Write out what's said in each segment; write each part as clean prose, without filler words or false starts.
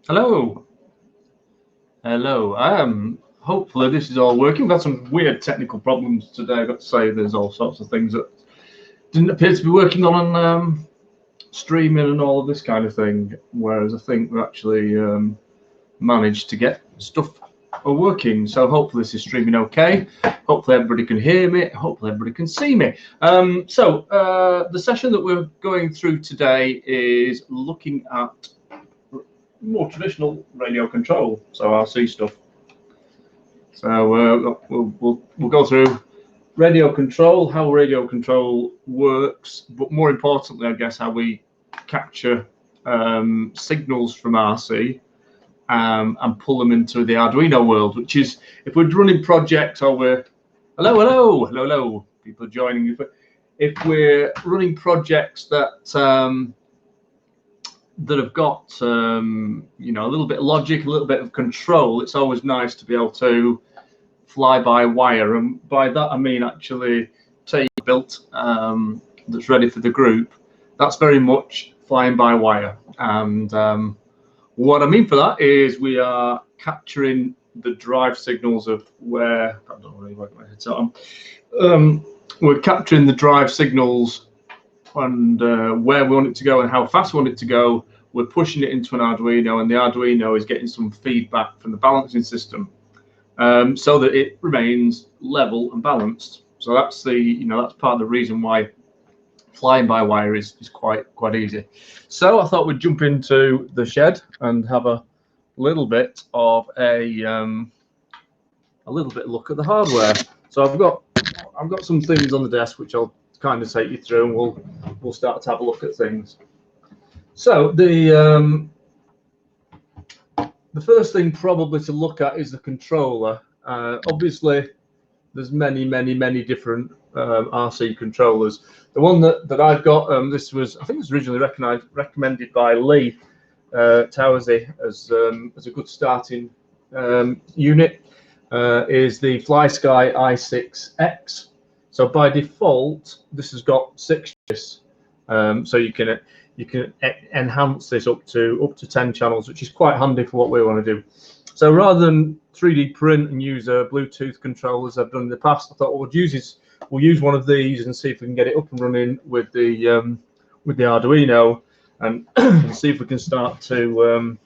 Hello. Hello. Hopefully this is all working. We've had some weird technical problems today. I've got to say there's all sorts of things that didn't appear to be working on streaming and all of this kind of thing. Whereas I think we actually managed to get stuff working. So hopefully this is streaming okay. Hopefully everybody can hear me. Hopefully everybody can see me. The session that we're going through today is looking at more traditional radio control, so RC stuff. So we'll go through radio control, how radio control works, but more importantly, I guess, how we capture signals from RC and pull them into the Arduino world, which is, if we're running projects or we're hello, people are joining. If we're running projects that that have got a little bit of logic, a little bit of control, it's always nice to be able to fly by wire, and by that I mean actually take built that's ready for the group. That's very much flying by wire, and what I mean for that is we are capturing the drive signals of where I don't really work my headset on. We're capturing the drive signals and where we want it to go and how fast we want it to go. We're pushing it into an Arduino, and the Arduino is getting some feedback from the balancing system so that it remains level and balanced. So that's that's part of the reason why flying by wire is quite easy. So I thought we'd jump into the shed and have a little bit of a look at the hardware. So I've got some things on the desk which I'll kind of take you through, and we'll start to have a look at things. So the first thing probably to look at is the controller. Obviously, there's many different RC controllers. The one that I've got, I think it was originally recommended by Lee Towersy as a good starting unit, is the FlySky i6X. So by default, this has got 6 chips, so you can enhance this up to 10 channels, which is quite handy for what we want to do. So rather than 3D print and use a Bluetooth controller as I've done in the past, I thought we'll use one of these and see if we can get it up and running with the Arduino, and see if we can start to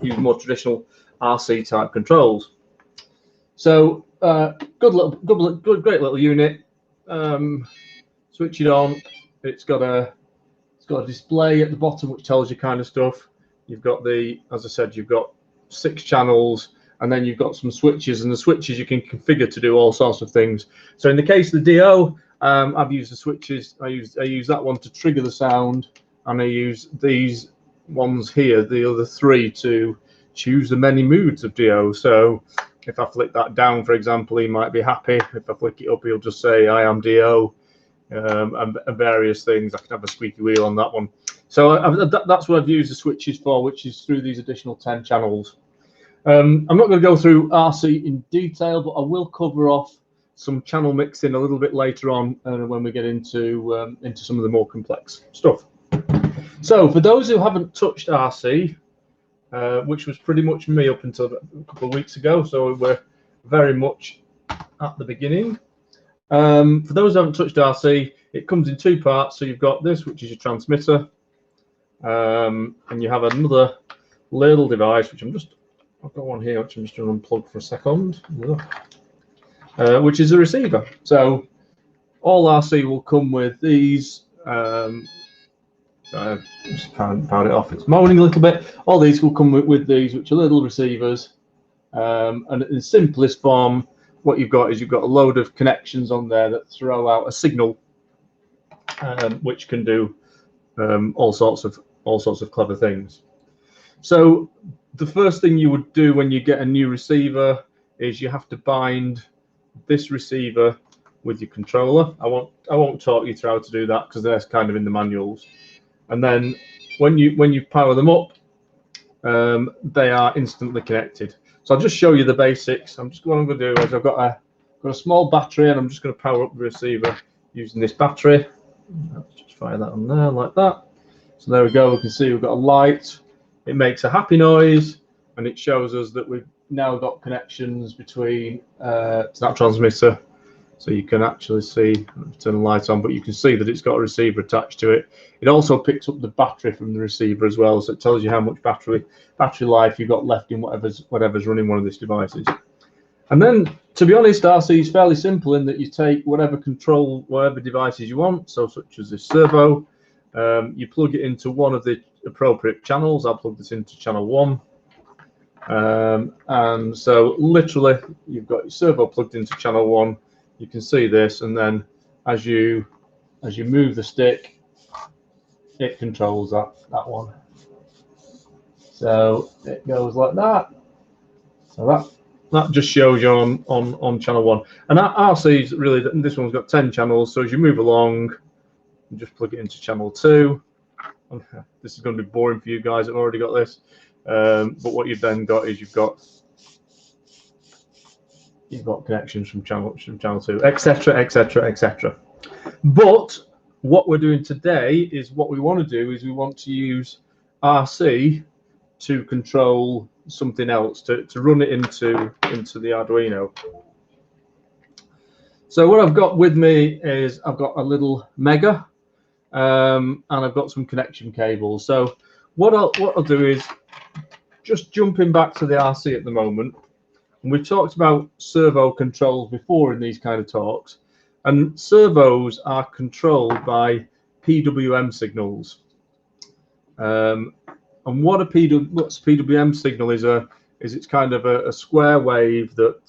use more traditional RC type controls. So great little unit. Switch it on. It's got a display at the bottom which tells you kind of stuff. You've got as I said, you've got 6 channels, and then you've got some switches, and the switches you can configure to do all sorts of things. So in the case of the DO, I've used the switches. I use that one to trigger the sound, and I use these ones here, the other 3, to choose the many moods of DO. So if I flick that down, for example, he might be happy. If I flick it up, he'll just say, I am DO, and various things. I can have a squeaky wheel on that one. So that's what I've used the switches for, which is through these additional 10 channels. I'm not going to go through RC in detail, but I will cover off some channel mixing a little bit later on when we get into some of the more complex stuff. So for those who haven't touched RC, which was pretty much me up until a couple of weeks ago, so we're very much at the beginning. For those who haven't touched RC, it comes in 2 parts. So you've got this, which is your transmitter, and you have another little device, which I've got one here, which I'm just going to unplug for a second, which is a receiver. So all RC will come with these. Just can't power it off. It's moaning a little bit. All these will come with these, which are little receivers. And in the simplest form, what you've got a load of connections on there that throw out a signal, which can do all sorts of clever things. So the first thing you would do when you get a new receiver is you have to bind this receiver with your controller. I won't talk you through how to do that because they're kind of in the manuals. And then when you power them up, they are instantly connected. So I'll just show you the basics. What I'm going to do is I've got a small battery, and I'm just going to power up the receiver using this battery. Let's just fire that on there like that. So there we go. We can see we've got a light. it makes a happy noise, and it shows us that we've now got connections between to that transmitter. So you can actually see, turn the light on, but you can see that it's got a receiver attached to it. It also picks up the battery from the receiver as well, so it tells you how much battery life you've got left in whatever's running one of these devices. And then, to be honest, RC is fairly simple in that you take whatever devices you want, so such as this servo, you plug it into one of the appropriate channels. I'll plug this into channel 1. And so literally you've got your servo plugged into channel 1. You can see this, and then as you move the stick, it controls that one. So it goes like that. So that just shows you on channel 1. And RC is really, this one's got 10 channels. So as you move along, you just plug it into channel 2. This is going to be boring for you guys. I've already got this. But what you've then got is you've got connections from channel 2, etc., etc., etc. But what we're doing today is what we want to do is we want to use RC to control something else, to run it into the Arduino. So what I've got with me is I've got a little Mega, and I've got some connection cables. So what I'll do is just jumping back to the RC at the moment. And we've talked about servo controls before in these kind of talks, and servos are controlled by PWM signals. And what's PWM signal is it's kind of a square wave that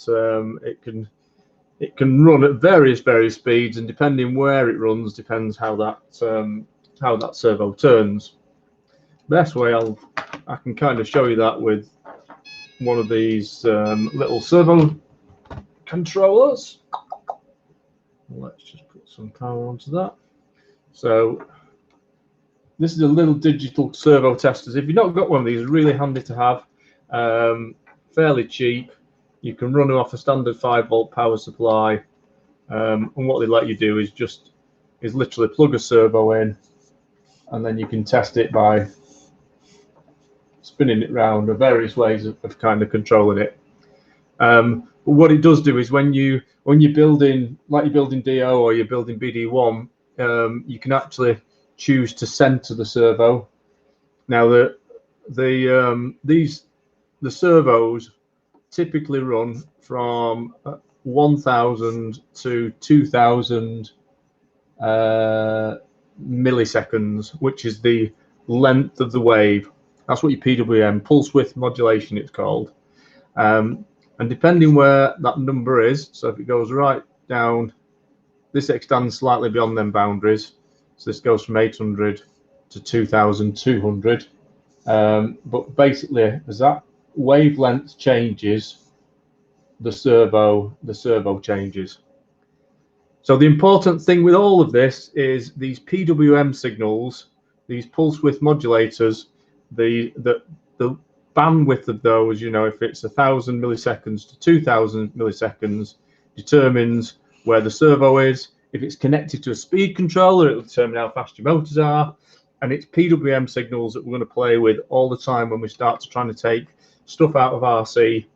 it can run at various speeds, and depending where it runs depends how that servo turns. Best way I can kind of show you that with one of these little servo controllers. Let's just put some power onto that. So this is a little digital servo testers. If you've not got one of these, it's really handy to have. Fairly cheap. You can run them off a standard 5-volt power supply. And what they let you do is literally plug a servo in, and then you can test it by spinning it round, or various ways of kind of controlling it. But what it does do is when you're building, like you're building DO or you're building BD1, you can actually choose to center the servo. Now the servos typically run from 1,000 to 2,000 milliseconds, which is the length of the wave. That's what your PWM, pulse width modulation, it's called. And depending where that number is, so if it goes right down, this extends slightly beyond them boundaries. So this goes from 800 to 2,200. But basically, as that wavelength changes, the servo changes. So the important thing with all of this is these PWM signals, these pulse width modulators, the bandwidth of those, you know, if it's 1,000 milliseconds to 2,000 milliseconds, determines where the servo is. If it's connected to a speed controller, it will determine how fast your motors are. And it's PWM signals that we're going to play with all the time when we start to trying to take stuff out of RC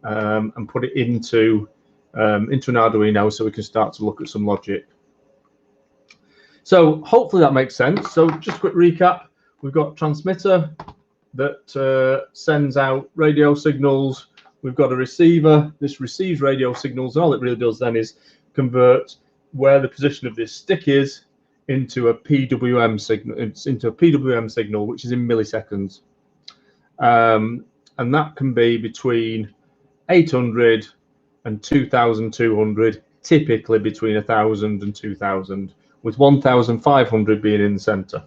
and put it into an Arduino, so we can start to look at some logic. So hopefully that makes sense. So just a quick recap. We've got a transmitter that sends out radio signals. We've got a receiver. This receives radio signals. And all it really does then is convert where the position of this stick is into a PWM signal. It's into a PWM signal, which is in milliseconds. And that can be between 800 and 2,200, typically between 1,000 and 2,000, with 1,500 being in the center.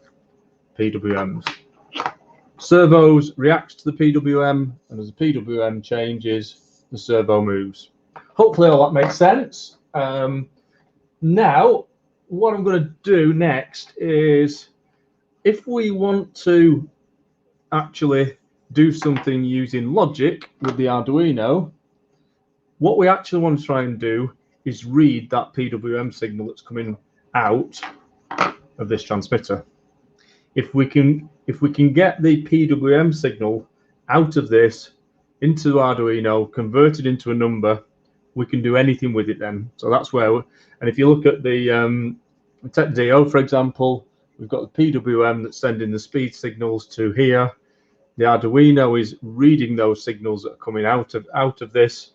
PWMs. Servos react to the PWM, and as the PWM changes, the servo moves. Hopefully all that makes sense. Now, what I'm going to do next is, if we want to actually do something using logic with the Arduino, what we actually want to try and do is read that PWM signal that's coming out of this transmitter. If we can get the PWM signal out of this into Arduino, convert it into a number, we can do anything with it then. So that's where, and if you look at the TechDO, for example, we've got the PWM that's sending the speed signals to here. The Arduino is reading those signals that are coming out of this,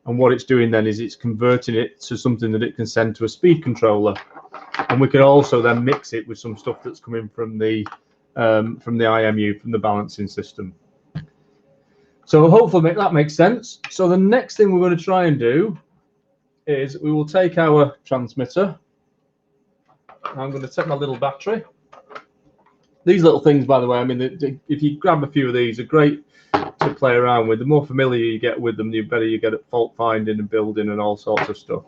and what it's doing then is it's converting it to something that it can send to a speed controller, and we can also then mix it with some stuff that's coming from the IMU, from the balancing system. So hopefully that makes sense. So the next thing we're going to try and do is we will take our transmitter. I'm going to take my little battery. These little things, by the way, I mean, if you grab a few of these, are great to play around with. The more familiar you get with them, the better you get at fault finding and building and all sorts of stuff.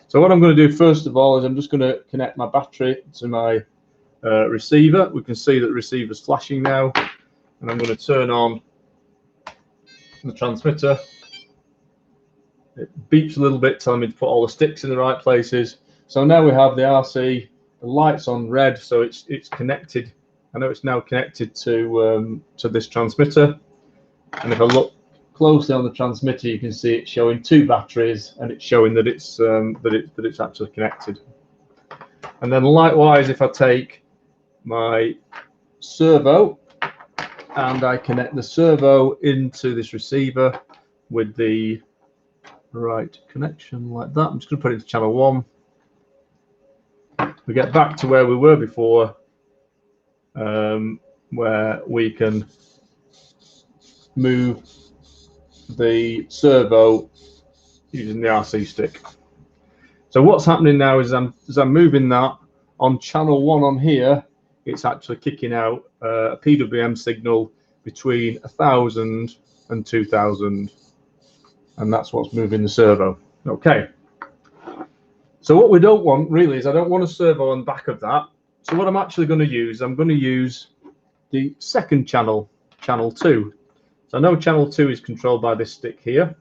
So what I'm going to do first of all is I'm just going to connect my battery to my receiver. We can see that the receiver's flashing now, and I'm going to turn on the transmitter. It beeps a little bit, telling me to put all the sticks in the right places. So now we have the RC, the light's on red, so it's connected. I know it's now connected to this transmitter, and if I look closely on the transmitter, you can see it's showing 2 batteries, and it's showing that it's actually connected. And then likewise, if I take my servo and I connect the servo into this receiver with the right connection like that, I'm just going to put it into channel 1. We get back to where we were before, where we can move the servo using the RC stick. So what's happening now is as I'm moving that on channel 1 on here, it's actually kicking out a PWM signal between 1000 and 2000, and that's what's moving the servo. Okay. So what we don't want really is I don't want a servo on the back of that. So what I'm actually going to use, I'm going to use the second channel, channel 2. So I know channel 2 is controlled by this stick here.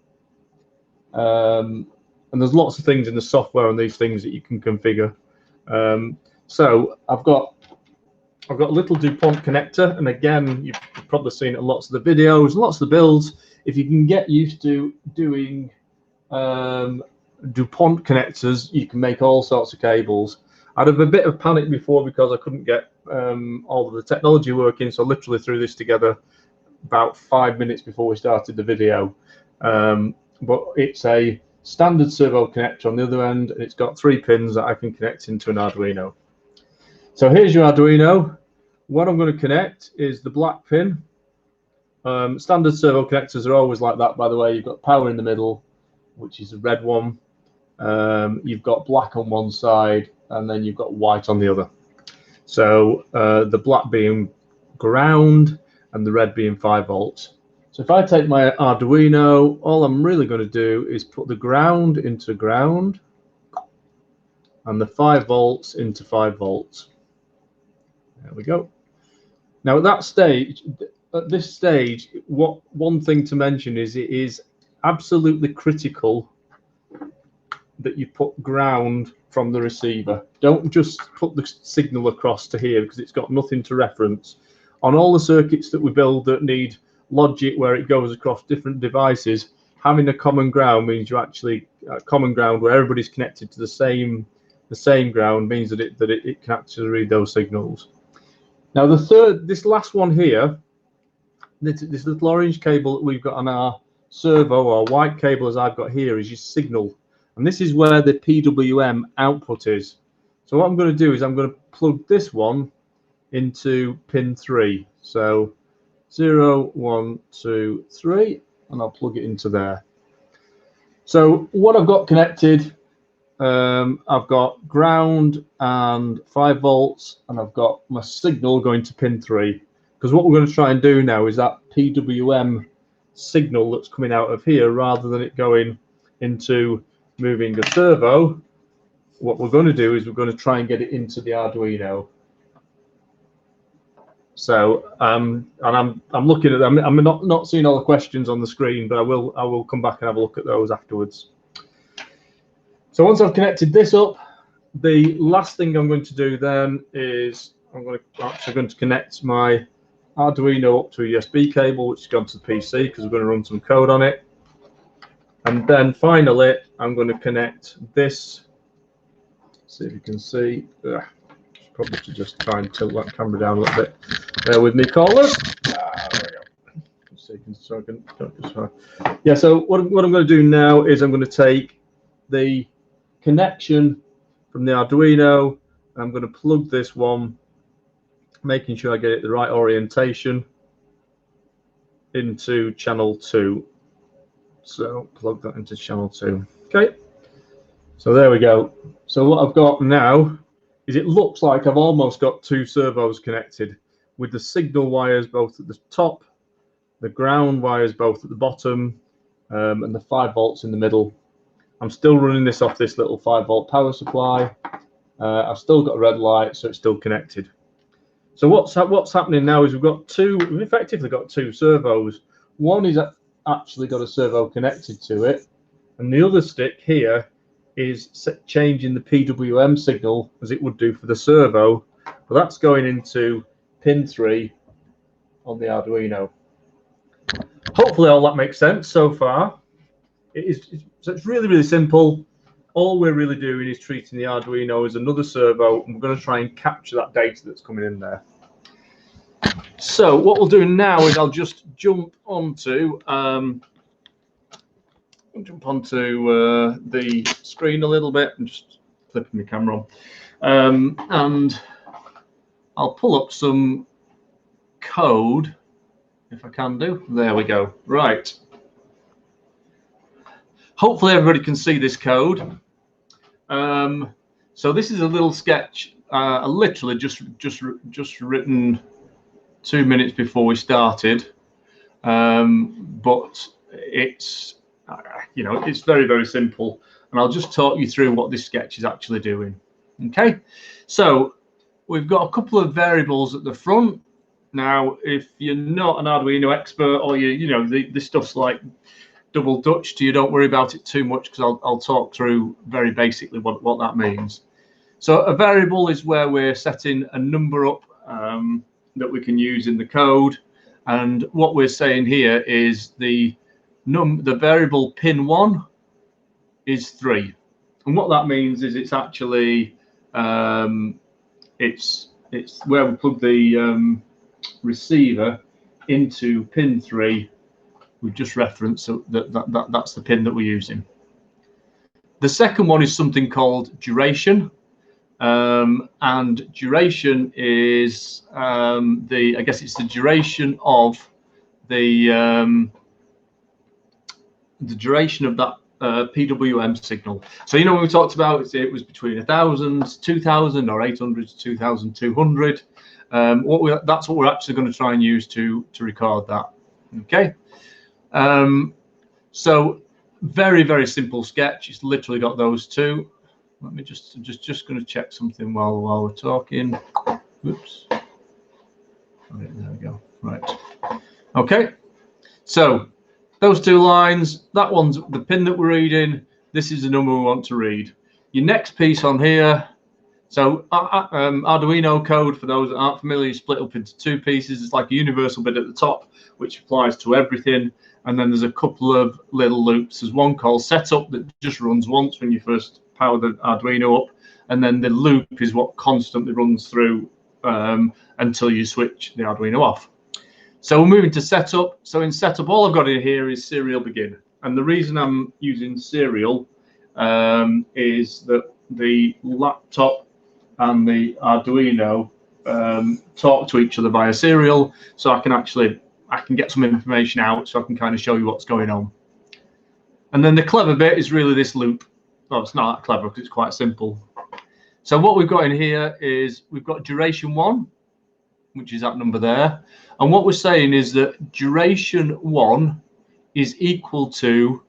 And there's lots of things in the software on these things that you can configure. So I've got a little DuPont connector, and again, you've probably seen it in lots of the videos, lots of the builds. If you can get used to doing DuPont connectors, you can make all sorts of cables. I'd have a bit of panic before because I couldn't get all of the technology working, so I literally threw this together about 5 minutes before we started the video. But it's a standard servo connector on the other end, and it's got 3 pins that I can connect into an Arduino. So here's your Arduino. What I'm going to connect is the black pin. Standard servo connectors are always like that, by the way. You've got power in the middle, which is the red one. You've got black on one side, and then you've got white on the other. So the black being ground and the red being 5 volts. So if I take my Arduino, all I'm really going to do is put the ground into ground and the 5 volts into 5 volts. There we go. Now at this stage, one thing to mention is it is absolutely critical that you put ground from the receiver. Don't just put the signal across to here because it's got nothing to reference. On all the circuits that we build that need logic where it goes across different devices, having a common ground means you actually common ground where everybody's connected to the same ground means that it can actually read those signals. Now this last one here, this little orange cable that we've got on our servo, or white cable as I've got here, is your signal, and this is where the PWM output is. So what I'm going to do is I'm going to plug this one into pin 3. So 0, 1, 2, 3, and I'll plug it into there. So what I've got connected, I've got ground and 5 volts, and I've got my signal going to pin 3. Because what we're going to try and do now is that PWM signal that's coming out of here, rather than it going into moving a servo, what we're going to do is we're going to try and get it into the Arduino. So and I'm looking at them. I'm not seeing all the questions on the screen, but I will come back and have a look at those afterwards. So once I've connected this up, the last thing I'm going to do then is I'm actually going to connect my Arduino up to a USB cable, which is going to the PC because we're going to run some code on it. And then finally, I'm going to connect this. See if you can see. Probably should just try and tilt that camera down a little bit. Bear with me, callers. There we go. Yeah, so what I'm going to do now is I'm going to take the connection from the Arduino. I'm going to plug this one, making sure I get it the right orientation, into channel 2. So plug that into channel 2. Okay, so there we go. So what I've got now is it looks like I've almost got 2 servos connected, with the signal wires both at the top, the ground wires both at the bottom, and the 5 volts in the middle. I'm still running this off this little 5-volt power supply. I've still got a red light, so it's still connected. So what's happening now is we've effectively got 2 servos. One is actually got a servo connected to it, and the other stick here is changing the PWM signal as it would do for the servo. But that's going into pin 3 on the Arduino. Hopefully all that makes sense so far. So it's really, really simple. All we're really doing is treating the Arduino as another servo, and we're going to try and capture that data that's coming in there. So what we'll do now is I'll just jump onto the screen a little bit. I'm just flipping my camera on, and I'll pull up some code if I can do. There we go. Right. Hopefully everybody can see this code. So this is a little sketch, literally just written 2 minutes before we started, but it's it's very, very simple, and I'll just talk you through what this sketch is actually doing. Okay, so we've got a couple of variables at the front. Now, if you're not an Arduino expert, or this stuff's like double Dutch to you, don't worry about it too much, because I'll talk through very basically what that means. So a variable is where we're setting a number up that we can use in the code, and what we're saying here is the variable pin 1 is 3, and what that means is it's actually it's where we plug the receiver into pin 3. We've just referenced that's the pin that we're using. The second one is something called duration, and duration is I guess it's the duration of the duration of that PWM signal. So when we talked about it was between 1,000 to 2,000 or 800 to 2,200. That's what we're actually going to try and use to record that. Okay. So very, very simple sketch. It's literally got those 2. Let me just going to check something while we're talking. Oops. Right, there we go. Right. Okay. So those 2 lines. That one's the pin that we're reading. This is the number we want to read. Your next piece on here. So Arduino code, for those that aren't familiar, is split up into 2 pieces. It's like a universal bit at the top, which applies to everything. And then there's a couple of little loops. There's one called setup that just runs once when you first power the Arduino up. And then the loop is what constantly runs through until you switch the Arduino off. So we're moving to setup. So in setup, all I've got in here is serial begin. And the reason I'm using serial is that the laptop and the Arduino talk to each other via serial, so I can get some information out, so I can kind of show you what's going on. And then the clever bit is really this loop. Well, it's not that clever because it's quite simple. So what we've got in here is we've got duration 1, which is that number there. And what we're saying is that duration 1 is equal to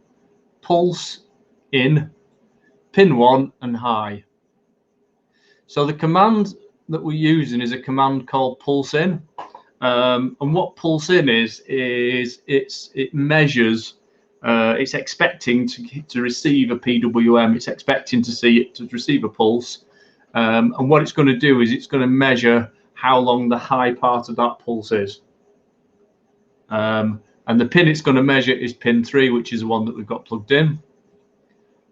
pulse in pin 1 and high. So the command that we're using is a command called pulse in. And what pulse in is it measures, it's expecting to receive a PWM. It's expecting to receive a pulse. And what it's going to do is it's going to measure how long the high part of that pulse is. And the pin it's going to measure is pin 3, which is the one that we've got plugged in.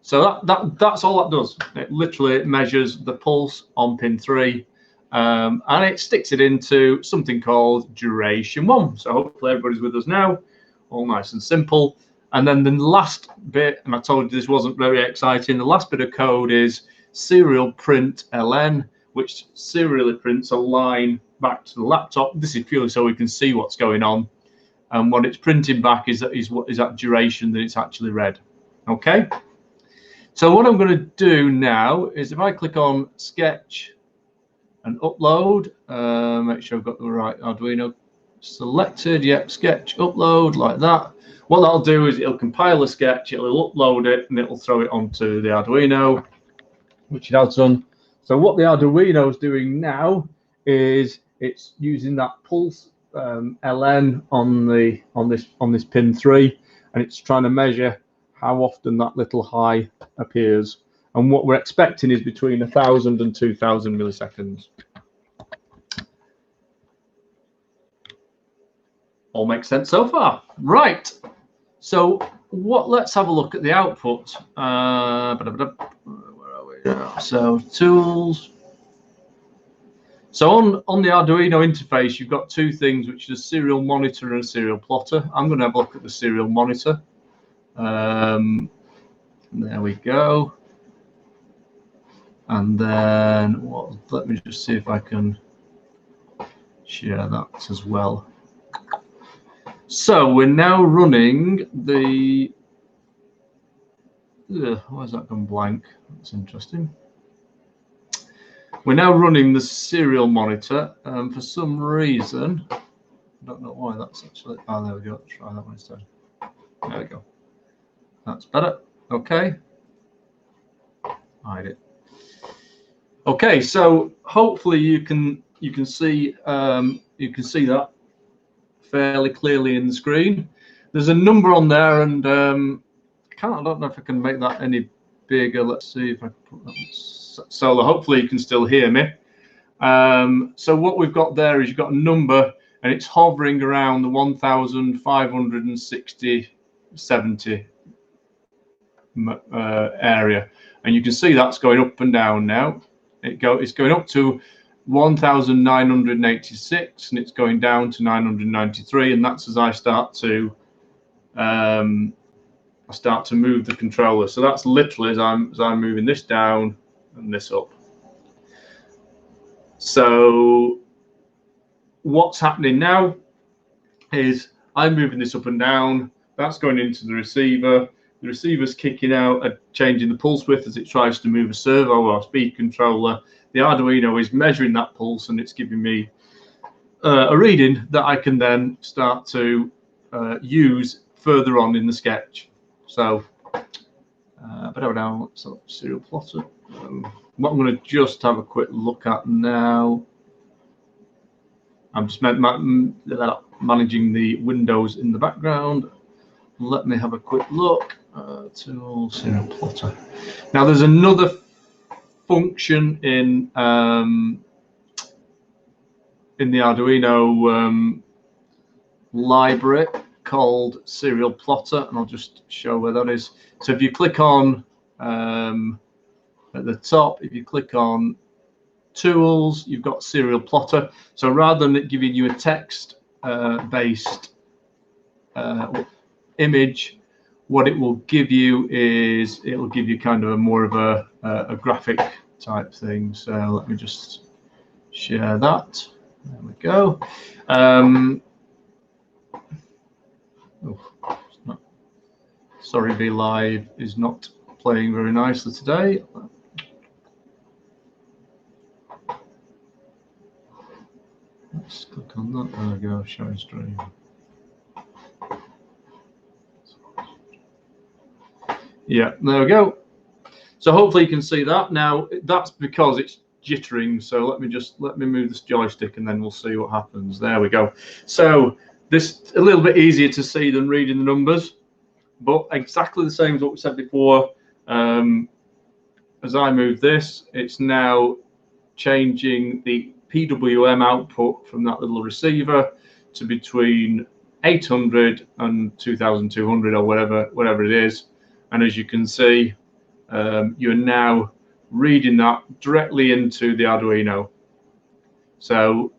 So that's all that does. It literally measures the pulse on pin 3, and it sticks it into something called duration 1. So hopefully everybody's with us now. All nice and simple. And then the last bit, and I told you this wasn't very exciting, the last bit of code is serial print ln, which serially prints a line back to the laptop. This is purely so we can see what's going on. And what it's printing back is that duration that it's actually read. Okay. So what I'm going to do now is if I click on Sketch and Upload, make sure I've got the right Arduino selected. Yep, Sketch, Upload, like that. What that'll do is it'll compile a sketch, it'll upload it, and it'll throw it onto the Arduino, which it has done. So what the Arduino is doing now is it's using that pulse ln on this pin 3, and it's trying to measure how often that little high appears. And what we're expecting is between 1,000 and 2,000 milliseconds. All makes sense so far. Right. So let's have a look at the output. Where are we now? So tools. So on the Arduino interface, you've got two things, which is a serial monitor and a serial plotter. I'm going to have a look at the serial monitor. There we go. And then let me just see if I can share that as well. So we're now running the. Why has that gone blank? That's interesting. We're now running the serial monitor. For some reason, I don't know why that's actually. Oh, there we go. Let's try that one instead. There we go. That's better. Okay. Hide it. Okay, so hopefully you can see that fairly clearly in the screen. There's a number on there, and I don't know if I can make that any bigger. Let's see if I can put that so hopefully you can still hear me. So what we've got there is you've got a number, and it's hovering around the 1,560-70 area, and you can see that's going up and down now. It's going up to 1,986, and it's going down to 993, and that's as I start to move the controller. So that's literally as I'm moving this down and this up. So what's happening now is I'm moving this up and down. That's going into the receiver. The receiver's kicking out and changing the pulse width as it tries to move a servo or speed controller. The Arduino is measuring that pulse, and it's giving me a reading that I can then start to use further on in the sketch. So, so serial plotter. What I'm going to just have a quick look at now. I'm just managing the windows in the background. Let me have a quick look. Tool serial plotter. Now there's another function in the Arduino library called serial plotter, and I'll just show where that is. So if you click on at the top, if you click on tools, you've got serial plotter. So rather than it giving you a text based image, what it will give you is it will give you kind of a more of a graphic type thing. So let me just share that. There we go. Sorry, Be Live is not playing very nicely today. Let's click on that. There we go. Showing stream. Yeah, there we go. So hopefully you can see that. Now that's because it's jittering. So let me move this joystick, and then we'll see what happens. There we go. So this a little bit easier to see than reading the numbers, but exactly the same as what we said before. As I move this, it's now changing the PWM output from that little receiver to between 800 and 2200 or whatever it is. And as you can see, you're now reading that directly into the Arduino. So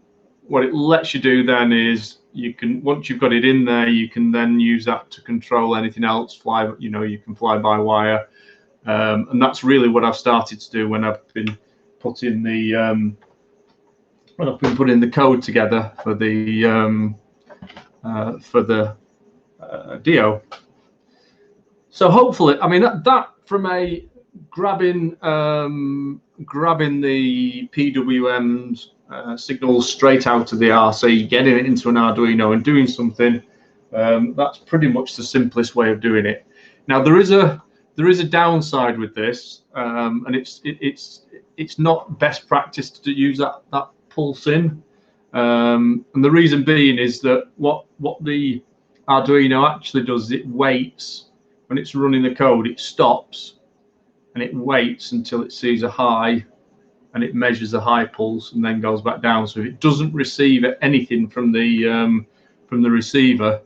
what it lets you do then is you can, once you've got it in there, you can then use that to control anything else. You can fly by wire, and that's really what I've started to do when I've been putting the code together for the Dio. So hopefully, I mean that from a grabbing the PWM's signals straight out of the RC, getting it into an Arduino and doing something, that's pretty much the simplest way of doing it. Now there is a downside with this, and it's not best practice to use that pulse in, and the reason being is that what the Arduino actually does is it waits. When it's running the code, it stops and it waits until it sees a high, and it measures the high pulse and then goes back down. So if it doesn't receive anything from the receiver,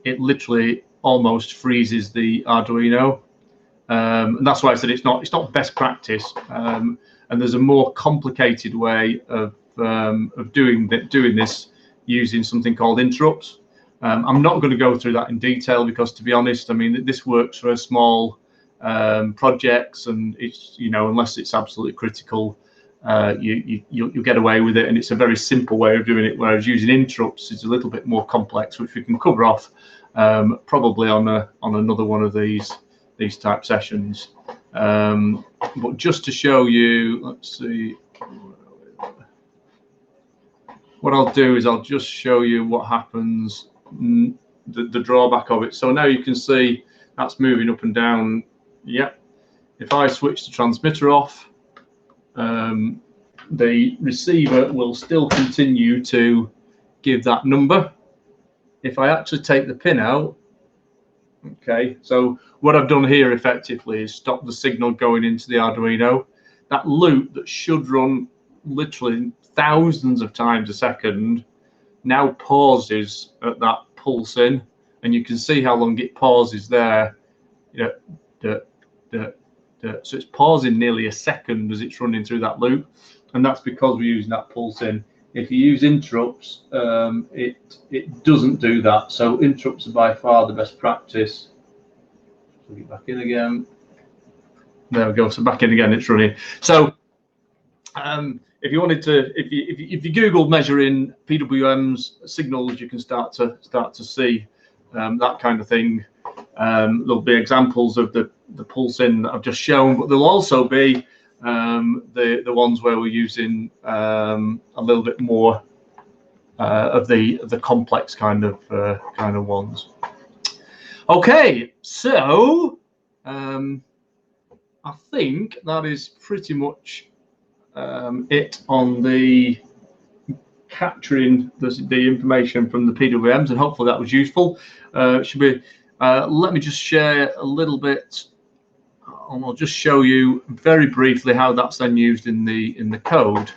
it literally almost freezes the Arduino, and that's why I said it's not best practice. And there's a more complicated way of doing this using something called interrupts. I'm not going to go through that in detail because, to be honest, I mean this works for a small projects, and it's, you know, unless it's absolutely critical, you'll get away with it, and it's a very simple way of doing it. Whereas using interrupts is a little bit more complex, which we can cover off probably on another one of these type sessions. But just to show you, let's see. What I'll do is I'll just show you what happens, the drawback of it. So now you can see that's moving up and down. Yep. If I switch the transmitter off, the receiver will still continue to give that number. If I actually take the pin out, okay, so what I've done here effectively is stop the signal going into the Arduino. That loop that should run literally thousands of times a second now pauses at that pulse in, and you can see how long it pauses there. You know, so it's pausing nearly a second as it's running through that loop, and that's because we're using that pulse in. If you use interrupts, it doesn't do that. So interrupts are by far the best practice. Plug it back in again. There we go. So back in again, it's running. So if you wanted to, if you Google measuring PWM's signals, you can start to see that kind of thing. There'll be examples of the pulse in that I've just shown, but there'll also be the ones where we're using a little bit more of the complex kind of ones. Okay, so I think that is pretty much it on the capturing the information from the PWMs, and hopefully that was useful. Should be. Let me just share a little bit, and I'll just show you very briefly how that's then used in the code.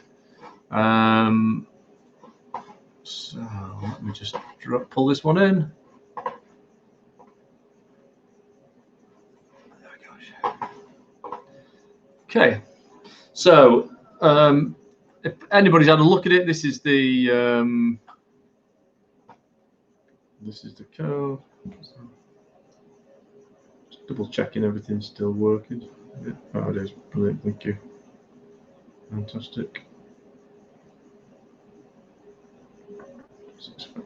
So let me just pull this one in. Okay, so if anybody's had a look at it, this is the code. Just double checking everything's still working. Yeah, oh, it is. Brilliant, thank you. Fantastic.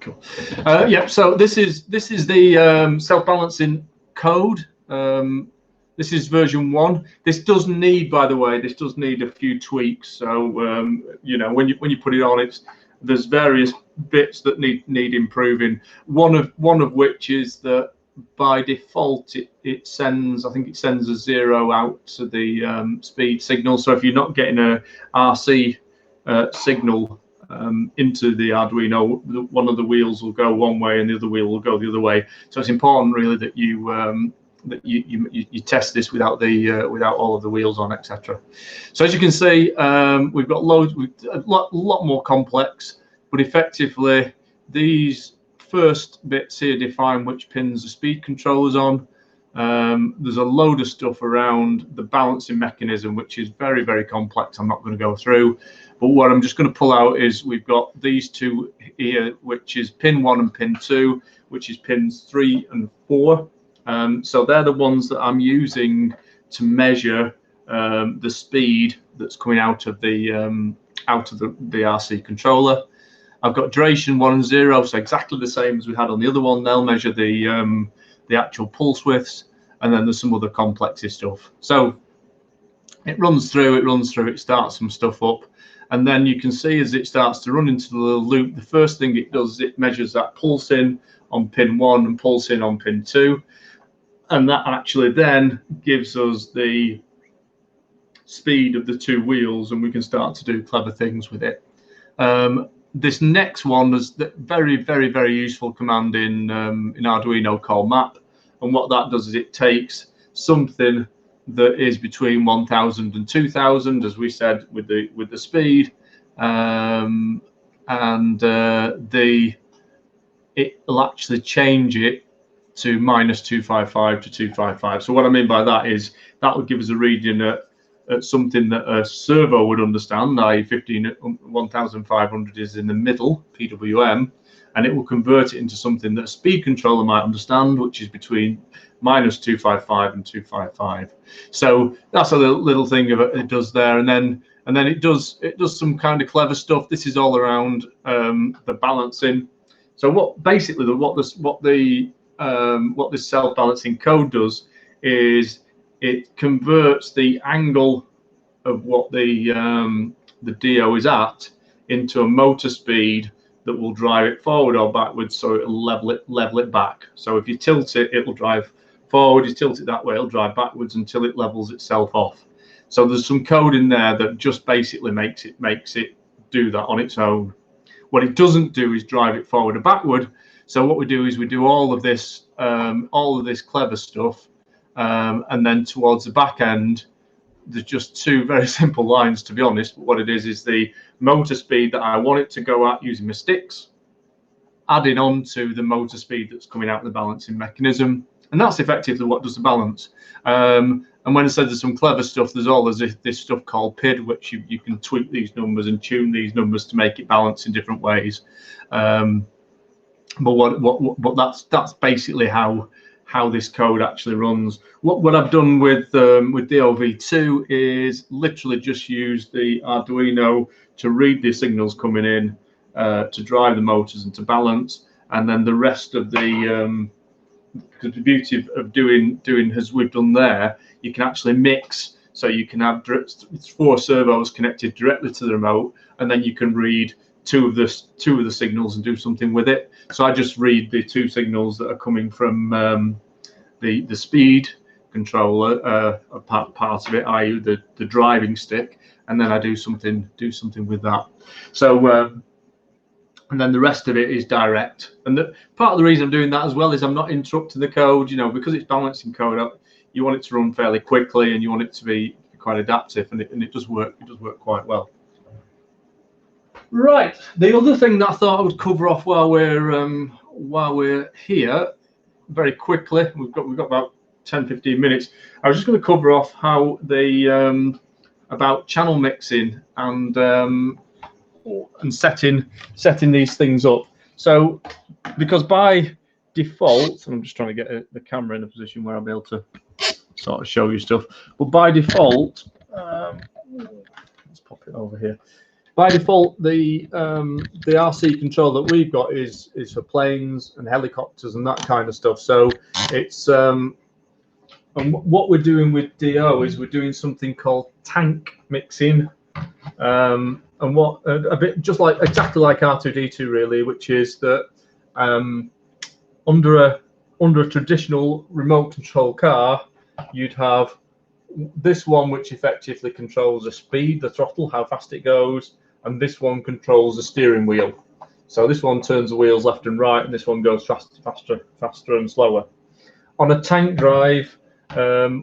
Cool. Yep. So this is the self-balancing code. This is version 1. This does need, by the way, this does need a few tweaks. So you know, when you put it on, there's various bits that need improving. One of which is that by default it sends, I think it sends a 0 out to the speed signal. So if you're not getting a RC signal into the Arduino, one of the wheels will go one way and the other wheel will go the other way. So it's important really that you that you test this without the without all of the wheels on, etc. So as you can see, we've got loads, a lot more complex, but effectively these first bits here define which pins the speed controller's on. There's a load of stuff around the balancing mechanism, which is very, very complex. I'm not going to go through, but what I'm just going to pull out is we've got these two here, which is pin 1 and pin 2, which is pins 3 and 4. So they're the ones that I'm using to measure the speed that's coming out of the RC controller. I've got duration 1 and 0, so exactly the same as we had on the other one. They'll measure the actual pulse widths, and then there's some other complex stuff. So it runs through, it starts some stuff up, and then you can see as it starts to run into the little loop, the first thing it does is it measures that pulse in on pin 1 and pulse in on pin 2, and that actually then gives us the speed of the two wheels, and we can start to do clever things with it. This next one is the very, very, very useful command in Arduino called map, and what that does is it takes something that is between 1000 and 2000, as we said, with the speed, and it will actually change it to -255 to 255. So what I mean by that is that would give us a reading at something that a servo would understand, i.e. 1500 is in the middle, PWM, and it will convert it into something that a speed controller might understand, which is between -255 and 255. So that's a little thing it does there, and then it does some kind of clever stuff. This is all around the balancing. So what this self-balancing code does is it converts the angle of what the DO is at into a motor speed that will drive it forward or backwards, so it'll level it back. So if you tilt it, it'll drive forward. You tilt it that way, it'll drive backwards until it levels itself off. So there's some code in there that just basically makes it do that on its own. What it doesn't do is drive it forward or backward. So what we do is we do all of this clever stuff. And then towards the back end, there's just two very simple lines, to be honest. But what it is the motor speed that I want it to go at using my sticks, adding on to the motor speed that's coming out of the balancing mechanism. And that's effectively what does the balance. And when I said there's some clever stuff, there's all this stuff called PID, which you can tweak these numbers and tune these numbers to make it balance in different ways. But that's basically how this code actually runs. What I've done with DOV2 is literally just use the Arduino to read the signals coming in, to drive the motors and to balance, and then the rest of the beauty of doing as we've done there, you can actually mix. So you can have 4 servos connected directly to the remote, and then you can read two of the signals and do something with it. So I just read the 2 signals that are coming from the speed controller, part of it, i.e. the driving stick, and then I do something with that. So and then the rest of it is direct. And part of the reason I'm doing that as well is I'm not interrupting the code, because it's balancing code up. You want it to run fairly quickly, and you want it to be quite adaptive, and it does work. It does work quite well. Right. The other thing that I thought I would cover off while we're here, very quickly, we've got about 10-15 minutes. I was just going to cover off how about channel mixing and setting these things up. So because by default, and I'm just trying to get the camera in a position where I'll be able to sort of show you stuff, but by default, let's pop it over here. By default, the RC control that we've got is for planes and helicopters and that kind of stuff. So it's and what we're doing with DO is we're doing something called tank mixing, and what a bit just like exactly like R2D2 really, which is that under a traditional remote control car, you'd have this one which effectively controls the speed, the throttle, how fast it goes, and this one controls the steering wheel. So this one turns the wheels left and right, and this one goes faster and slower. On a tank drive,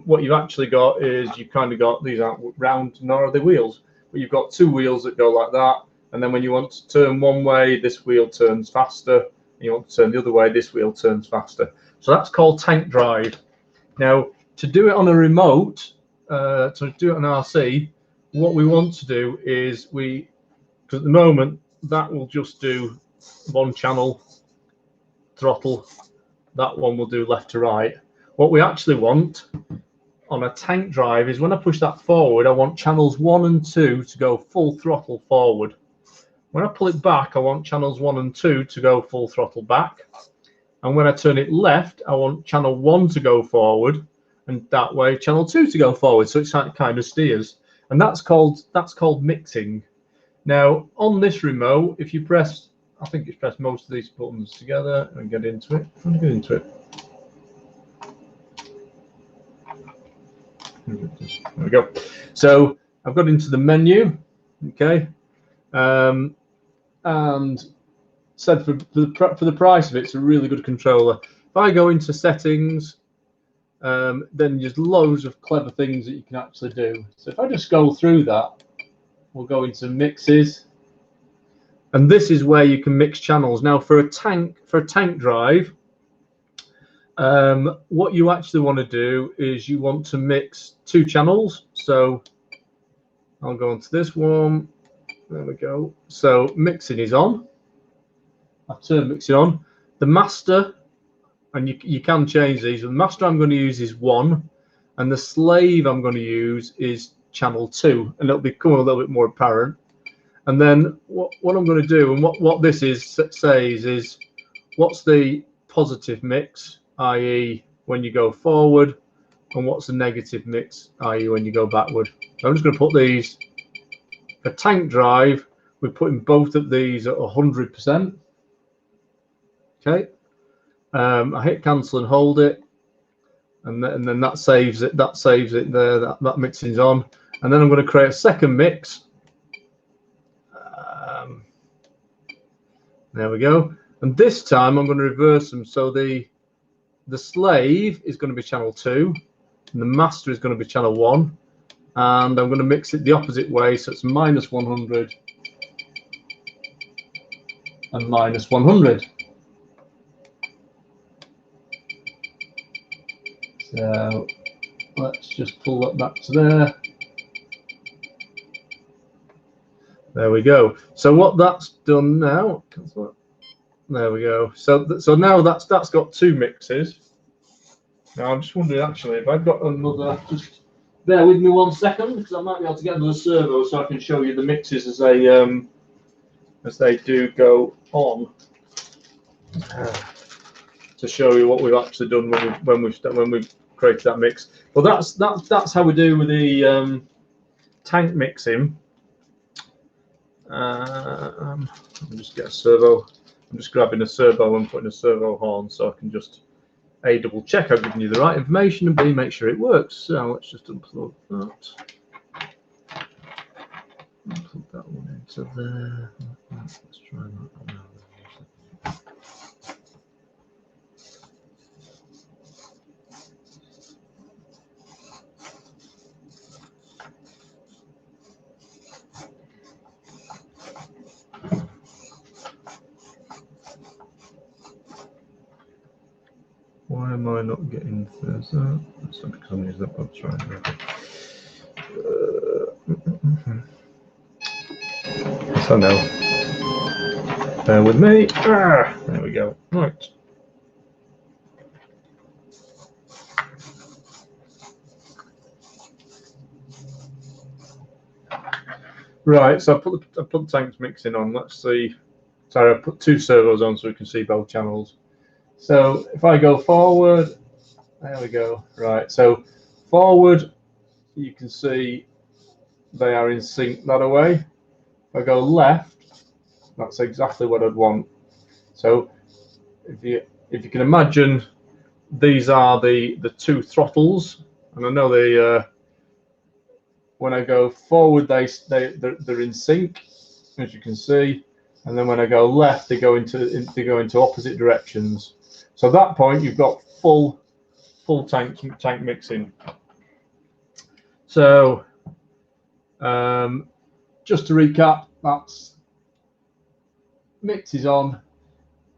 what you've actually got is you've kind of got, these aren't round nor are they wheels, but you've got two wheels that go like that, and then when you want to turn one way, this wheel turns faster, and you want to turn the other way, this wheel turns faster. So that's called tank drive. Now, to do it on a remote, to do it on RC, what we want to do is because at the moment that will just do one channel throttle, that one will do left to right. What we actually want on a tank drive is when I push that forward, I want channels 1 and 2 to go full throttle forward. When I pull it back, I want channels 1 and 2 to go full throttle back. And when I turn it left, I want channel 1 to go forward, and that way channel 2 to go forward. So it's kind of steers, and that's called mixing. Now on this remote, if you press, I think it's press most of these buttons together and get into it. I'm going to get into it. There we go. So I've got into the menu, okay, and said for the price of it, it's a really good controller. If I go into settings, then there's loads of clever things that you can actually do. So if I just go through that, we'll go into mixes, and this is where you can mix channels. Now for a tank drive, what you actually want to do is you want to mix two channels. So I'll go onto this one. There we go. So mixing is on. I've turned mixing on. The master, and you can change these. The master I'm going to use is 1, and the slave I'm going to use is channel 2, and it'll become a little bit more apparent. And then what I'm going to do, and what this says is what's the positive mix, i.e. when you go forward, and what's the negative mix, i.e. when you go backward. So I'm just going to put these, for tank drive, we're putting both of these at 100%. Okay. I hit cancel and hold it, and then that saves it. That saves it there. That mixing's on, and then I'm going to create a second mix. There we go. And this time I'm going to reverse them. So the slave is going to be channel 2, and the master is going to be channel 1, and I'm going to mix it the opposite way. So it's minus 100 and minus 100. So let's just pull that back to there. There we go. So what that's done now, there we go. So now that's got two mixes. Now I'm just wondering actually if I've got another, just bear with me 1 second, because I might be able to get another servo so I can show you the mixes as they do go on. To show you what we've actually done when we've created that mix. Well, that's how we do with the tank mixing. Let me just get a servo. I'm just grabbing a servo and putting a servo horn so I can just A, double check I've given you the right information, and B, make sure it works. So let's just unplug that. Plug that one into there. Let's try that now. Why am I not getting this? That's not because I'm using that web trying. So now, bear with me. There we go. Right. Right. So I put the tanks mixing on. Let's see. Sorry, I put two servos on so we can see both channels. So if I go forward, there we go. Right, so forward, you can see they are in sync that way. If I go left, that's exactly what I'd want. So if you can imagine, these are the two throttles, and I know they when I go forward they're in sync, as you can see, and then when I go left they go into opposite directions. So at that point you've got full full tank mixing. So just to recap, that's mix is on,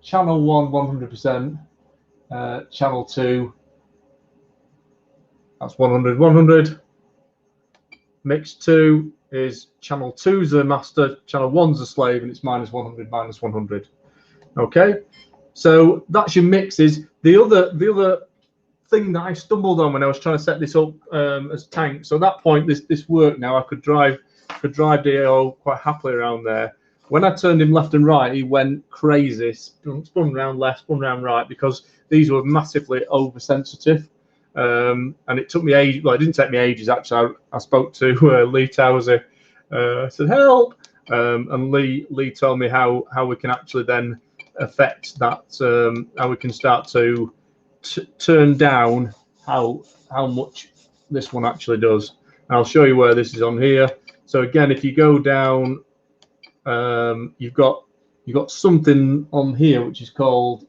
channel 1 100%, channel 2 that's 100. Mix 2 is channel 2's the master, channel 1's the slave, and it's -100. Okay, so that's your mixes. The other thing that I stumbled on when I was trying to set this up as tank. So at that point, this worked. Now I could drive DO quite happily around there. When I turned him left and right, he went crazy, spun round left, spun round right, because these were massively oversensitive. And it took me ages. Well, it didn't take me ages actually. I spoke to Lee Towsey. I said help, and Lee told me how we can actually then affect that. How we can start to turn down how much this one actually does. And I'll show you where this is on here. So again, if you go down, you've got something on here which is called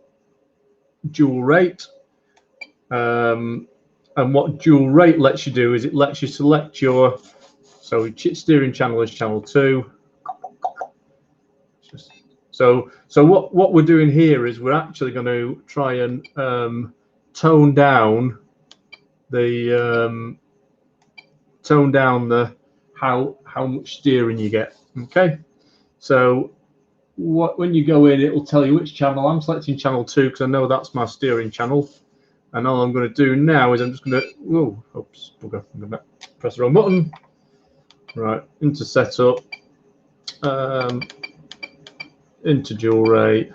dual rate. And what dual rate lets you do is it lets you select your, so steering channel is channel 2. So what we're doing here is we're actually going to try and tone down the how much steering you get. Okay, so when you go in, it will tell you which channel. I'm selecting channel 2 because I know that's my steering channel. And all I'm going to do now is I'm just going to, whoa, oops, I'm going to press the wrong button. Right, into setup, into dual rate,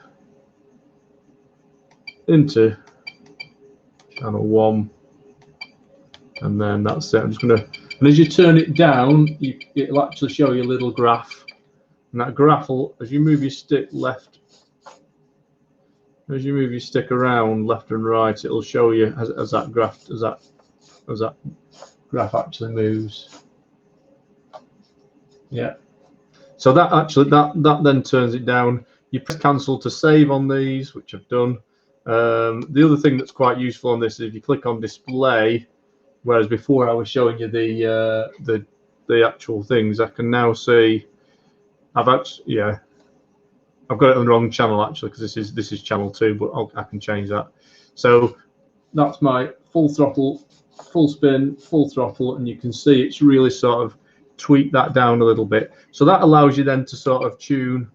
into channel 1, and then that's it. I'm just going to, and as you turn it down, it'll actually show you a little graph, and that graph will, as you move your stick left, as you move your stick around left and right, it'll show you as that graph actually moves. Yeah. So that actually that then turns it down. You press cancel to save on these, which I've done. The other thing that's quite useful on this is if you click on display, whereas before I was showing you the actual things, I can now see I've got it on the wrong channel actually, because this is channel 2, but I can change that. So that's my full throttle, full spin, full throttle, and you can see it's really sort of tweak that down a little bit. So that allows you then to sort of tune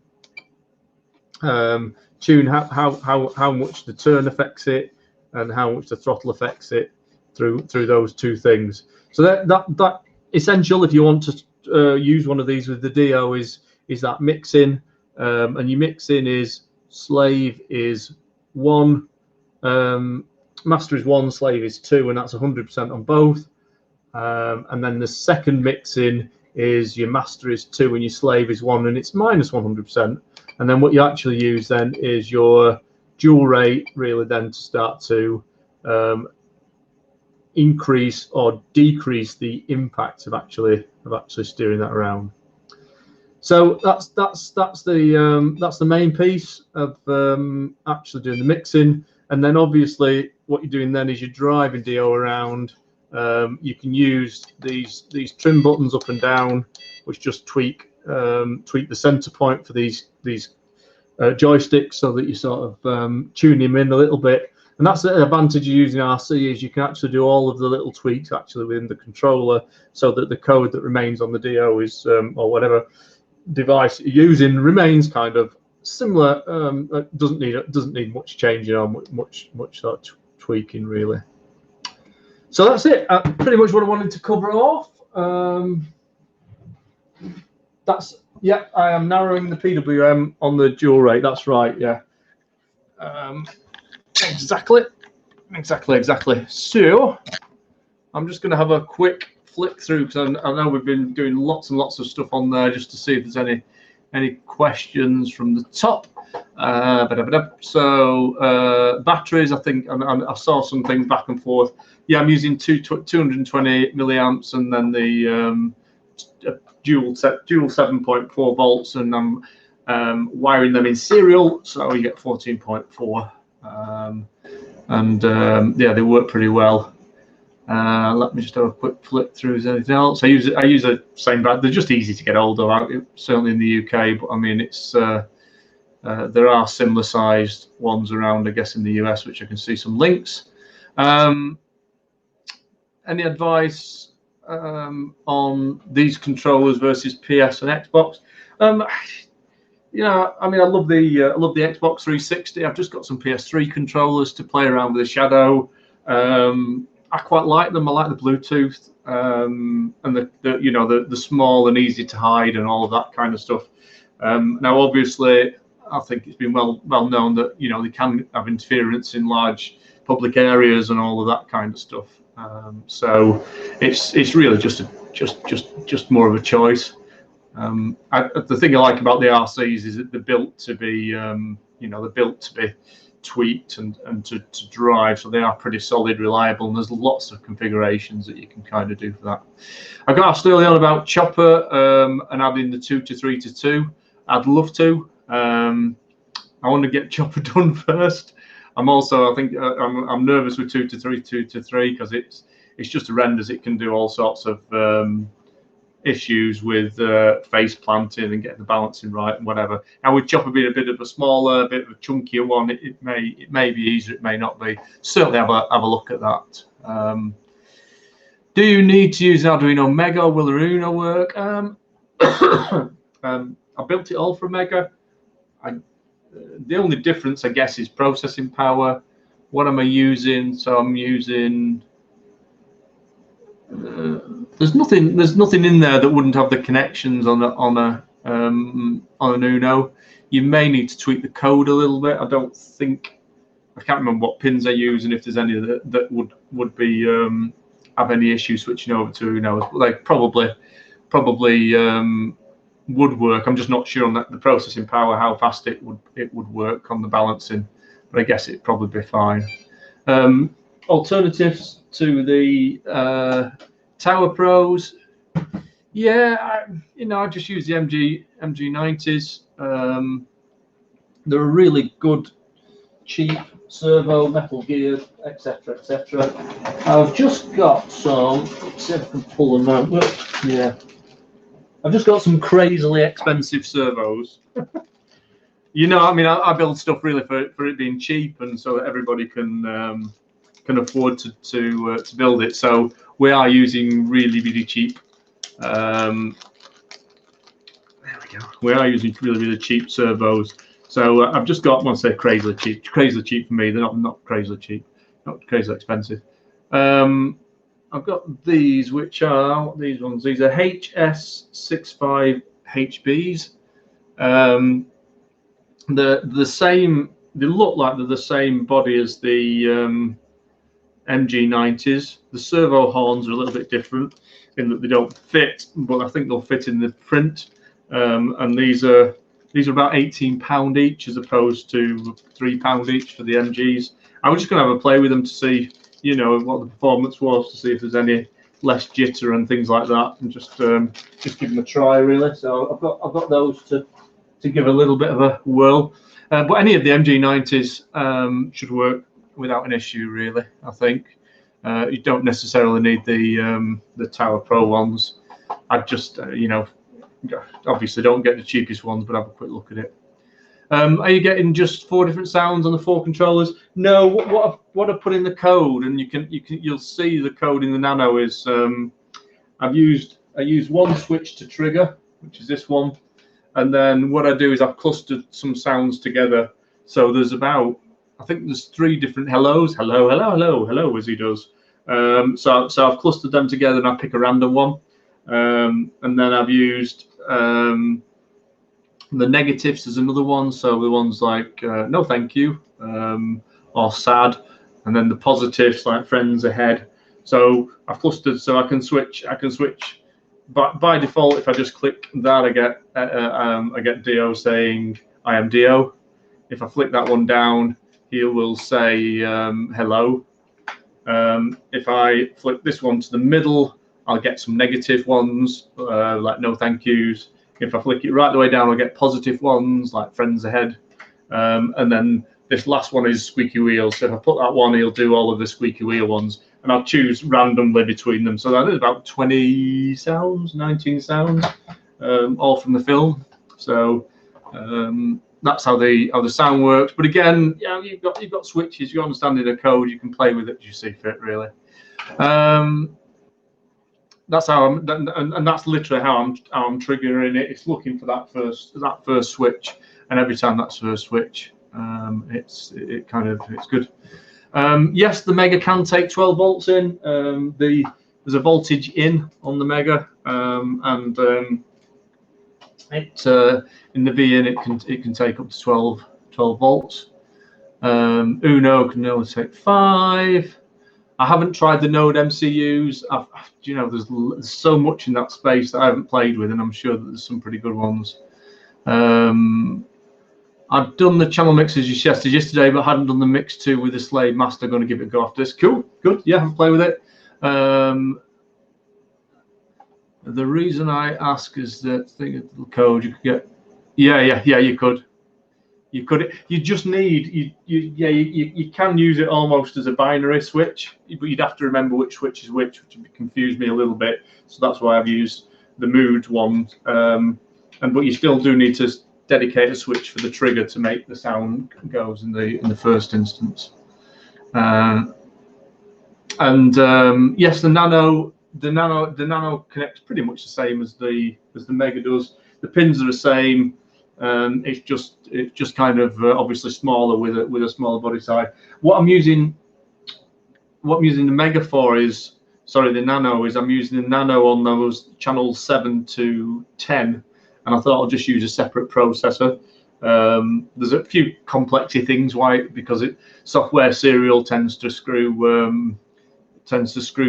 how much the turn affects it and how much the throttle affects it through those two things. So that essential if you want to use one of these with the DO is that mixing. And your mixing is slave is 1, master is 1, slave is 2, and that's 100% on both. And then the second mixing is your master is 2 and your slave is 1, and it's -100%. And then what you actually use then is your dual rate, really, then to start to increase or decrease the impact of actually steering that around. So that's the main piece of actually doing the mixing, and then obviously what you're doing then is you're driving DO around. You can use these trim buttons up and down, which just tweak the center point for these joysticks, so that you sort of tune them in a little bit. And that's the advantage of using RC, is you can actually do all of the little tweaks actually within the controller, so that the code that remains on the DO is or whatever device you're using remains kind of similar. Doesn't need much changing or much sort of tweaking really. So that's it. Pretty much what I wanted to cover off. That's, yeah, I am narrowing the PWM on the dual rate. That's right. Yeah. Exactly. So I'm just going to have a quick flick through, because I know we've been doing lots and lots of stuff on there, just to see if there's any questions from the top. So batteries, I think, and I saw some things back and forth. Yeah, I'm using 220 milliamps, and then the dual 7.4 volts, and I'm wiring them in serial, so you get 14.4. and yeah, they work pretty well. Let me just have a quick flip through. Is there anything else? I use the same brand. They're just easy to get hold of, certainly in the UK. But I mean, it's there are similar sized ones around, I guess, in the US, which I can see some links. Any advice on these controllers versus PS and Xbox? You know, I mean, I love the Xbox 360. I've just got some PS3 controllers to play around with the Shadow. I quite like them. I like the Bluetooth and the you know, the small and easy to hide and all of that kind of stuff. Now, obviously, I think it's been well known that, you know, they can have interference in large public areas and all of that kind of stuff. So it's really just more of a choice. The thing I like about the RCs is that they're built to be, you know, they're built to be tweaked and to drive, so they are pretty solid, reliable, and there's lots of configurations that you can kind of do for that. I got asked early on about Chopper and adding the 2 to 3 to 2. I'd love to. I want to get Chopper done first. I'm also, I think, I'm nervous with 2 to 3 because it's just horrendous. It can do all sorts of issues with face planting and getting the balancing right and whatever. And with Chopper being a bit of a smaller, bit of a chunkier one, it may be easier, it may not be. Certainly have a look at that. Do you need to use Arduino Mega, or will Arduino work? I built it all for Mega. The only difference, I guess, is processing power. What am I using? So I'm using. There's nothing in there that wouldn't have the connections on an Uno. You may need to tweak the code a little bit. I can't remember what pins I use and if there's any that would be have any issues switching over to Uno. But they probably would work. I'm just not sure on the processing power, how fast it would work on the balancing, but I guess it'd probably be fine. Alternatives to the Tower Pros, yeah, I just use the MG90s. They're a really good, cheap servo, metal geared, etc. I've just got some. Let's see if I can pull them out. Yeah, I've just got some crazily expensive servos. You know, I mean, I build stuff really for it being cheap, and so that everybody can afford to build it. So we are using really cheap. There we go. We are using really cheap servos. So I've just got, I say crazily cheap for me. They're not crazily cheap, not crazily expensive. I've got these, which are these ones. These are HS65 HBs. The same. They look like they're the same body as the MG90s. The servo horns are a little bit different in that they don't fit, but I think they'll fit in the print. And these are about £18 each, as opposed to £3 each for the MGs. I was just going to have a play with them to see, you know, what the performance was, to see if there's any less jitter and things like that, and just give them a try, really. So I've got those to give a little bit of a whirl. But any of the MG90s should work without an issue, really. I think you don't necessarily need the Tower Pro ones. I'd just you know, obviously don't get the cheapest ones, but have a quick look at it. Are you getting just 4 different sounds on the 4 controllers? No. What I put in the code, and you'll see the code in the Nano is I used one switch to trigger, which is this one, and then what I do is I've clustered some sounds together. So there's about, I think there's 3 different hellos. Hello, as he does. So I've clustered them together, and I pick a random one, and then I've used the negatives as another one. So the ones like no thank you, or sad, and then the positives like friends ahead. So I've clustered, so I can switch. But by default, if I just click that, I get Dio saying I am Dio. If I flick that one down, he will say hello. If I flick this one to the middle, I'll get some negative ones like no thank yous. If I flick it right the way down, I'll get positive ones like friends ahead. And then this last one is squeaky wheels. So if I put that one, he'll do all of the squeaky wheel ones, and I'll choose randomly between them. So that is about 20 sounds, 19 sounds, all from the film. So that's how the sound works. But again, yeah, you've got switches. You understand the code. You can play with it as you see fit, really. That's how and that's literally how I'm triggering it. It's looking for that first switch, and every time that's first switch, it's good. Yes, the Mega can take 12 volts in. There's a voltage in on the Mega, and in the V in it can take up to 12 volts. Uno can only take 5. I haven't tried the Node MCUs. There's so much in that space that I haven't played with, and I'm sure that there's some pretty good ones. I've done the channel mixers you suggested yesterday, but hadn't done the mix 2 with the Slave Master. Going to give it a go after this. Cool, good. Yeah, have a play with it. The reason I ask is that think of the code you could get. Yeah, you could. You just need you can use it almost as a binary switch, but you'd have to remember which switch is which would confuse me a little bit. So that's why I've used the mood one. But you still do need to dedicate a switch for the trigger to make the sound goes in the first instance. Yes, the Nano connects pretty much the same as the Mega does. The pins are the same. It's just kind of obviously smaller with a smaller body size. What I'm using the Mega for is, sorry, the Nano is, I'm using the Nano on those channels 7 to 10, and I thought I'll just use a separate processor. There's a few complexy things because software serial tends to screw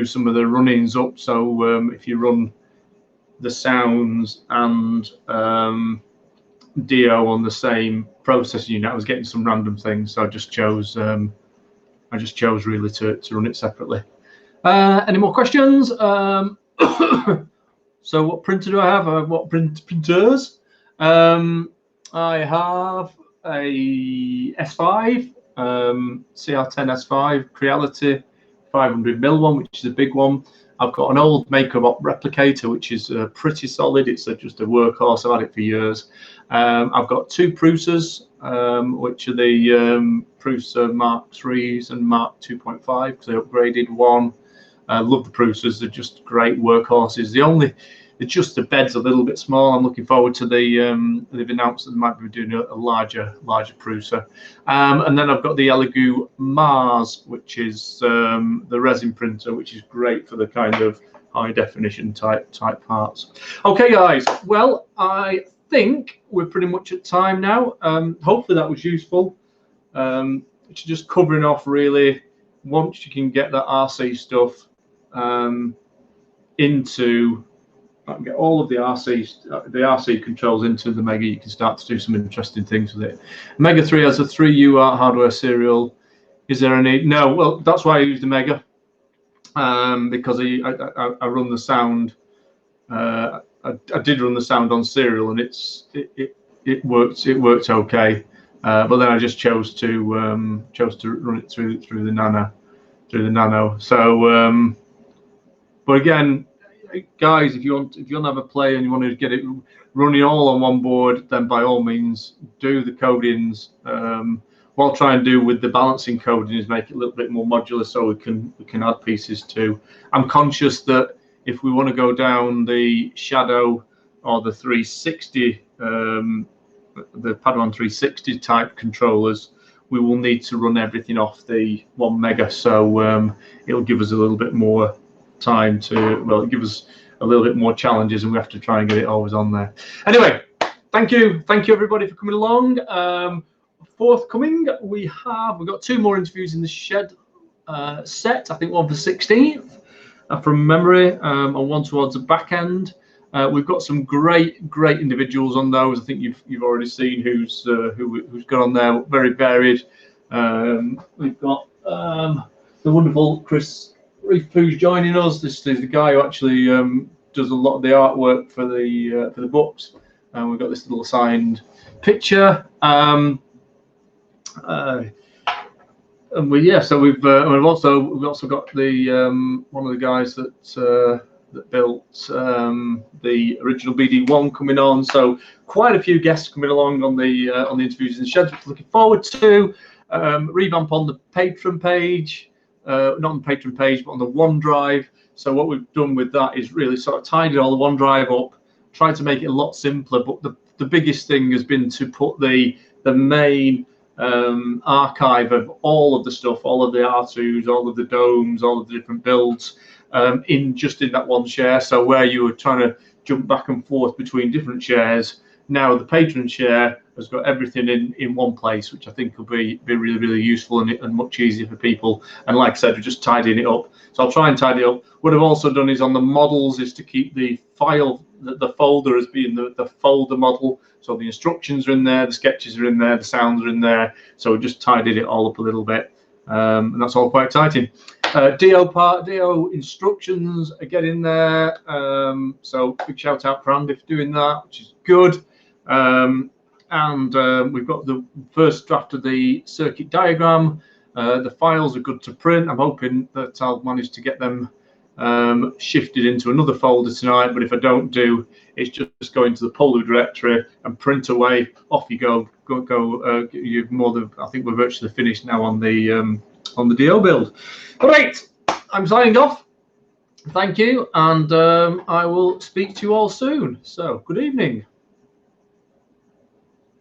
some of the run-ins up. So if you run the sounds and DO on the same processor unit, I was getting some random things, so I just chose really to run it separately. Any more questions? So what printer do I have? What printers? I have a S5, CR10 S5 Creality 500mm one, which is a big one. I've got an old MakerBot replicator, which is pretty solid. It's just a workhorse. I've had it for years. I've got 2 Prusas, which are the Prusa Mark 3s and Mark 2.5, because I upgraded one. I love the Prusas. They're just great workhorses. It's just the bed's a little bit small. I'm looking forward to they've announced that they might be doing a larger Prusa. And then I've got the Elegoo Mars, which is the resin printer, which is great for the kind of high definition type parts. Okay, guys. Well, I think we're pretty much at time now. Hopefully that was useful. Just covering off really, once you can get that RC stuff into, get all of the RC controls into the Mega, you can start to do some interesting things with it. Mega 3 has a 3 UART hardware serial. Is there any? No. Well, that's why I use the Mega, because I run the sound. I did run the sound on serial, and it worked okay. But then I just chose to run it through the Nano. So, but again, guys, if you want to have a play and you want to get it running all on one board, then by all means do the codings. What I'll try and do with the balancing coding is make it a little bit more modular, so we can add pieces too. I'm conscious that if we want to go down the Shadow or the 360, the Padawan 360 type controllers, we will need to run everything off the 1 Mega. So it'll give us a little bit more time to, give us a little bit more challenges, and we have to try and get it always on there. Anyway, thank you everybody for coming along. Forthcoming, we've got 2 more interviews in the shed set. I think one for 16th from memory, and one towards the back end. We've got some great individuals on those. I think you've already seen who's got on there. Very varied. We've got the wonderful Chris Reef, who's joining us. This is the guy who actually does a lot of the artwork for the books. And we've got this little signed picture. And we've also got the one of the guys that built the original BD1 coming on. So quite a few guests coming along on the interviews and sheds. Looking forward to revamp on the patron page, not on the patron page, but on the OneDrive. So what we've done with that is really sort of tidied all the OneDrive up, tried to make it a lot simpler. But the biggest thing has been to put the main archive of all of the stuff, all of the R2s, all of the domes, all of the different builds in that one share. So where you were trying to jump back and forth between different shares, now the patron share has got everything in one place, which I think will be really, really useful and much easier for people. And like I said, we're just tidying it up. So I'll try and tidy it up. What I've also done is on the models is to keep the file, the folder as being the folder model. So the instructions are in there, the sketches are in there, the sounds are in there. So we just tidied it all up a little bit. And that's all quite exciting. DO instructions are getting there. So big shout out for Andy for doing that, which is good. And we've got the first draft of the circuit diagram. The files are good to print. I'm hoping that I'll manage to get them shifted into another folder tonight, but if I don't do, it's just go into the Polu directory and print away. Off you go. You've more than, I think we're virtually finished now on the DO build. All right, I'm signing off. Thank you, and I will speak to you all soon. So good evening.